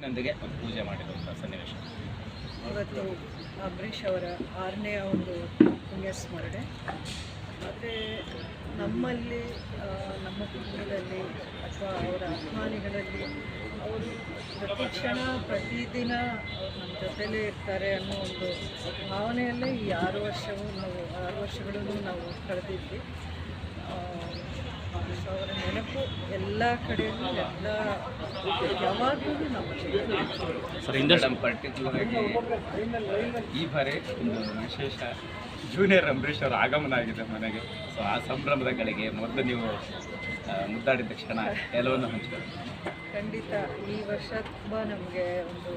ಲೈಟ್ನೊಂದಿಗೆ ಒಂದು ಪೂಜೆ ಮಾಡಿರುವಂಥ ಸನ್ನಿವೇಶ. ಇವತ್ತು ಅಂಬರೀಷ್ ಅವರ 6ನೇ ಒಂದು ಪುಣ್ಯ ಸ್ಮರಣೆ. ಆದರೆ ನಮ್ಮಲ್ಲಿ ನಮ್ಮ ಕುಟುಂಬದಲ್ಲಿ ಅಥವಾ ಅವರ ಅಭಿಮಾನಿಗಳಲ್ಲಿ ಅವರು ಪ್ರತಿ ಕ್ಷಣ ಪ್ರತಿದಿನ ಅವ್ರು ನಮ್ಮ ಜೊತೆಲೇ ಇರ್ತಾರೆ ಅನ್ನೋ ಒಂದು ಭಾವನೆಯಲ್ಲೇ ಈ 6 ವರ್ಷಗಳನ್ನು ನಾವು ಕಳೆದಿದ್ವಿ. ಸೊ ಅವರ ನೆನಪು ಎಲ್ಲ ಕಡೆಯೂ ಯಾವಾಗಲೂ ನಮ್ಮ ಸರ್ ಪರ್ಟಿಕ್ಯುಲರ್ ಆಗಿ ಈ ಬಾರಿ ಒಂದು ವಿಶೇಷ ಜೂನಿಯರ್ ಅಂಬರೀಷ್ ಅವರ ಆಗಮನ ಆಗಿದೆ ಮನೆಗೆ. ಸೊ ಆ ಸಂಭ್ರಮದ ಗಳಿಗೆ ಮೊದಲು ನೀವು ಮುದ್ದಾಡಿದ ಕ್ಷಣ ಎಲ್ಲವನ್ನು ಹಂಚ್ಕೊಳ್ಳಿ. ಖಂಡಿತ ಈ ವರ್ಷ ತುಂಬ ನಮಗೆ ಒಂದು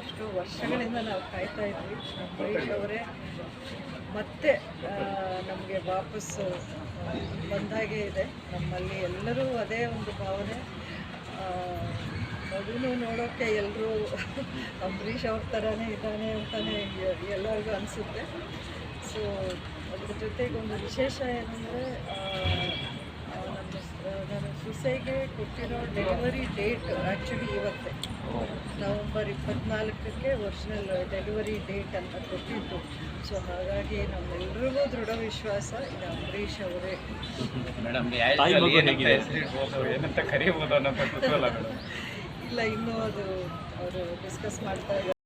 ಎಷ್ಟೋ ವರ್ಷಗಳಿಂದ ನಾವು ಕಾಯ್ತಾ ಇದ್ವಿ. ಅಂಬರೀಷ್ ಅವರೇ ಮತ್ತೆ ನಮಗೆ ವಾಪಸ್ಸು ಬಂದಾಗೆ ಇದೆ. ನಮ್ಮಲ್ಲಿ ಎಲ್ಲರೂ ಅದೇ ಒಂದು ಭಾವನೆ. ಮಗುನೂ ನೋಡೋಕ್ಕೆ ಎಲ್ಲರೂ ಅಂಬರೀಷ್ ಅವ್ರ ಥರನೇ ಇದ್ದಾನೆ ಅಂತಲೇ ಎಲ್ಲರಿಗೂ ಅನಿಸುತ್ತೆ. ಸೊ ಅದ್ರ ಜೊತೆಗೆ ಒಂದು ವಿಶೇಷ ಏನಂದರೆ ನನ್ನ ಸೊಸೆಗೆ ಕೊಟ್ಟಿರೋ ಡೆಲಿವರಿ ಡೇಟ್ ಆ್ಯಕ್ಚುಲಿ ಇವತ್ತೇ ನವಂಬರ್ 24ಕ್ಕೆ ಒರಿಜಿನಲ್ ಡೆಲಿವರಿ ಡೇಟ್ ಅಂತ ಕೊಟ್ಟಿದ್ದು. ಸೊ ಹಾಗಾಗಿ ನಮ್ಮೆಲ್ಲರಿಗೂ ದೃಢ ವಿಶ್ವಾಸ ಇದು ಅಂಬರೀಷ್ ಅವರೇ. ಏನಂತ ಕರೀಬೋದು ಅನ್ನೋಂಥ ಕುತೂಹಲ. ಇಲ್ಲ, ಇನ್ನೂ ಅದು ಅವರು ಡಿಸ್ಕಸ್ ಮಾಡ್ತಾ ಇದ್ದಾರೆ.